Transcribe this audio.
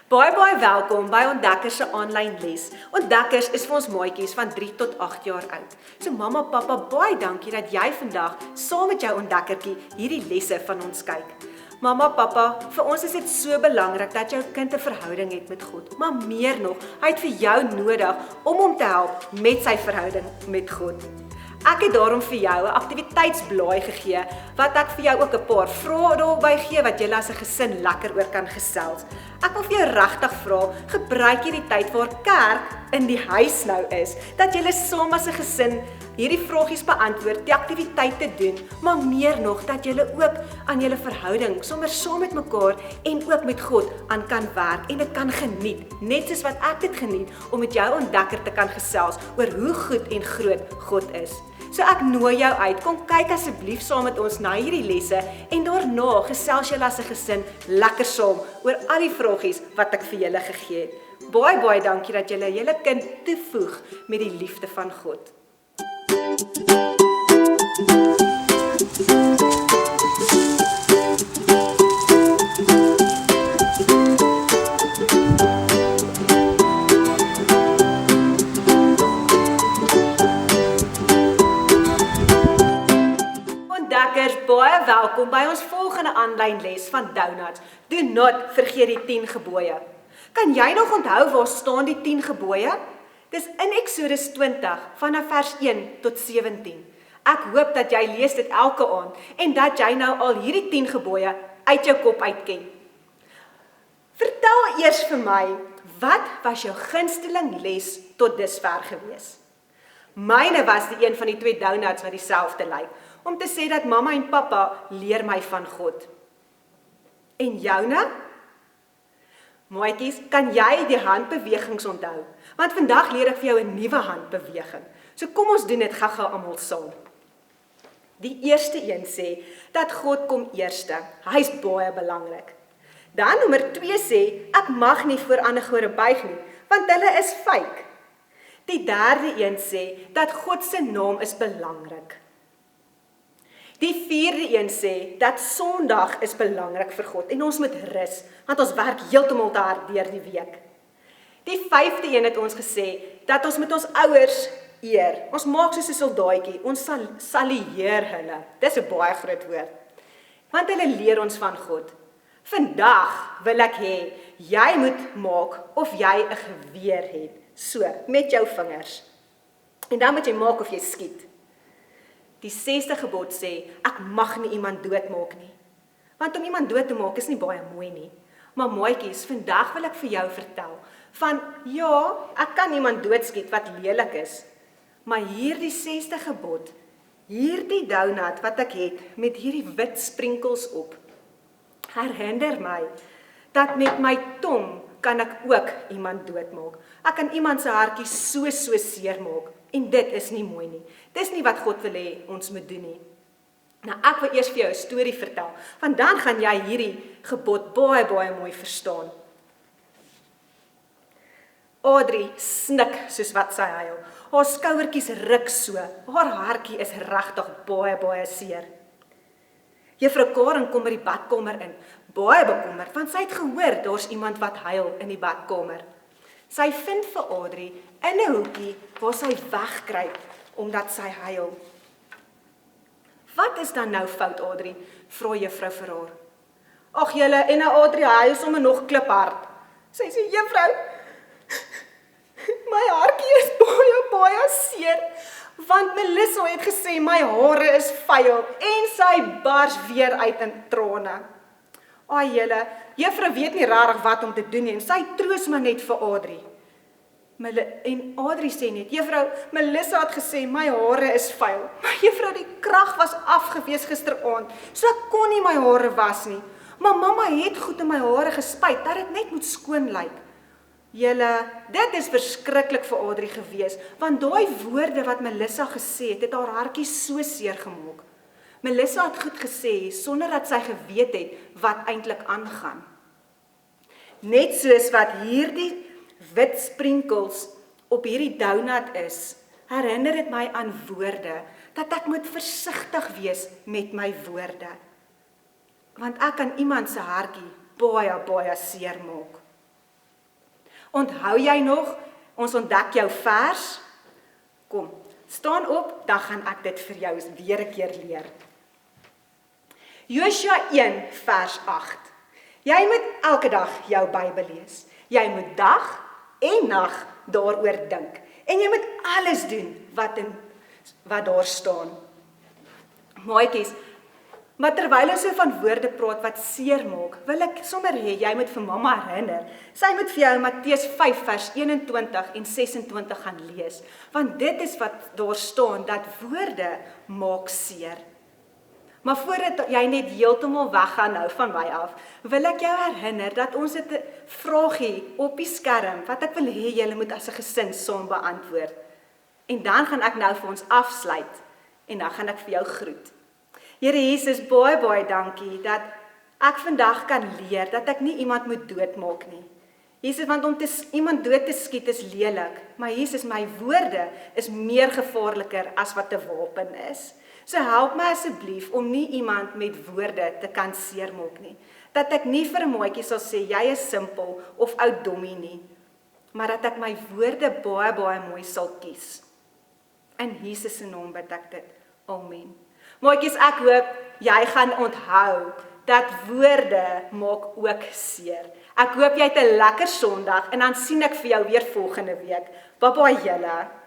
Baie welkom by Ontdekkers se aanlyn les. Ontdekkers is vir ons maatjies van 3 tot 8 jaar oud. So mamma, pappa, baie dankie dat jy vandag saam met jou ontdekkertjie hierdie lesse van ons kyk. Mamma, pappa, vir ons is dit so belangrik dat jou kind 'n verhouding het met God. Maar meer nog, hy het vir jou nodig om hom te help met sy verhouding met God. Ek het daarom vir jou 'n aktiwiteitsblaai gegee wat ek vir jou ook 'n paar vrae daarby gee wat julle as 'n gesin lekker oor kan gesels. Ek wil vir jou regtig vra, gebruik hierdie tyd waar kerk in die huis nou is, dat julle saam as 'n gesin hierdie vragies beantwoord, die aktiwiteite doen, maar meer nog dat julle ook aan julle verhouding sommer saam met mekaar en ook met God aan kan werk en dit kan geniet, net soos wat ek dit geniet om met jou ontdekker te kan gesels oor hoe goed en groot God is. So ek nooi jou uit, kom kyk asseblief saam met ons na hierdie lesse en daarna gesels julle as 'n gesin lekker saam oor al die vragies wat ek vir julle gegee het. Baie dankie dat julle julle kind toevoeg met die liefde van God. Ontdekkers, baie welkom by ons volgende aanlyn les van Donuts. Do not vergeet die 10 gebooie. Kan jy nog onthou waar staan die 10 gebooie? Dis in Eksodus 20 vanaf vers 1 tot 17. Ek hoop dat jy lees dit elke aand en dat jy nou al hierdie 10 gebooie uit jou kop uitken. Vertel eers vir my, wat was jou gunsteling les tot dusver gewees? Myne was die een van die 2 donuts wat dieselfde lyk, om te sê dat mamma en pappa leer my van God. En joune? Maatjies, kan jy die handbewegings onthou? Want vandag leer ek vir jou 'n nuwe handbeweging. So kom ons doen dit gou-gou almal saam. Die eerste een sê dat God kom eerste. Hy's baie belangrik. Dan nommer 2 sê ek mag nie voor ander gode buig nie, want hulle is fake. Die derde een sê dat God se naam is belangrik. Die vierde een sê dat Sondag is belangrik vir God en ons moet rus, want ons werk heeltemal te hard deur die week. Die 5de een het ons gesê dat ons met ons ouers eer. Ons maak soos 'n soldaatjie, ons salieer hulle. Dis 'n baie groot woord. Want hulle leer ons van God. Vandag wil ek hê jy moet maak of jy 'n geweer het, so met jou vingers. En dan moet jy maak of jy skiet. Die 6de gebod sê, ek mag nie iemand doodmaak nie. Want om iemand dood te maak is nie baie mooi nie. Maar maatjies, vandag wil ek vir jou vertel van, ja, ek kan iemand doodskiet wat lelik is. Maar hierdie 6de gebod, hierdie donut wat ek het, met hierdie wit sprinkels op, herinner my, dat met my tong kan ek ook iemand doodmaak. Ek kan iemand se hartjie so seer maak. En dit is nie mooi nie. Dis nie wat God wil hê ons moet doen nie. Nou ek wil eers vir jou 'n storie vertel, want dan gaan jy hierdie gebod baie mooi verstaan. Audrey snik soos wat sy huil. Haar skouertjies ruk so. Haar hartjie is regtig baie seer. Juffrou Karen kom by die badkamer in, baie bekommerd, want sy het gehoor daar's iemand wat huil in die badkamer. Sy vind vir Audrey in 'n hoekie waar sy wegkruip omdat sy huil. Wat is dan nou fout, Audrey? Vra juffrou vir haar. Ag julle, en nou Audrey huil sommer nog kliphard. Sy sê, juffrou, my hartjie is baie seer, want Melissa het gesê my hare is vuil en sy bars weer uit in trane. Ai julle, juffrou weet nie rarig wat om te doen nie en sy troos maar net vir Audrey. En Audrey sê net, juffrou, Melissa het gesê my hare is vuil, maar juffrou, die krag was afgewees gisteraand, so ek kon nie my hare was nie. Maar mamma het goed in my hare gespuit, dat dit net moet skoon lyk. Julle, dit is verskriklik vir Audrey gewees, want daai woorde wat Melissa gesê het haar hartjie so seer gemaak. Melissa het goed gesê, sonder dat sy geweet het wat eintlik aangaan. Net soos wat hierdie wit sprinkels op hierdie donut is, herinner dit my aan woorde, dat ek moet versigtig wees met my woorde. Want ek kan iemand se hartjie baie seer maak. Onthou jy nog, ons ontdek jou vers? Kom, staan op, dan gaan ek dit vir jou weer 'n keer leer. Josua 1 vers 8. Jy moet elke dag jou Bybel lees. Jy moet dag en nag daaroor dink. En jy moet alles doen wat daar staan. Maatjies, maar terwyl ons so van woorde praat wat seer maak, wil ek sommer hê jy moet vir mamma herinner. Sy moet vir jou Matteus 5 vers 21 en 26 gaan lees, want dit is wat daar staan, dat woorde maak seer. Maar voordat jy net heeltemal weggaan nou van my af, wil ek jou herinner dat ons het 'n vragie op die skerm, wat ek wil hê julle moet as 'n gesin saam beantwoord. En dan gaan ek nou vir ons afsluit, en dan gaan ek vir jou groet. Here Jesus, baie dankie, dat ek vandag kan leer, dat ek nie iemand moet doodmaak nie. Jesus, want om iemand dood te skiet is lelik, maar Jesus, my woorde is meer gevaarliker as wat 'n wapen is. So help my asseblief om nie iemand met woorde te kan seermaak nie. Dat ek nie vir 'n maatjie sal sê, jy is simpel of oud dommie nie, maar dat ek my woorde baie mooi sal kies. In Jesus se naam bid ek dit. Amen. Maatjies, ek hoop jy gaan onthou dat woorde maak ook seer. Ek hoop jy het 'n lekker Sondag en dan sien ek vir jou weer volgende week. Bye julle.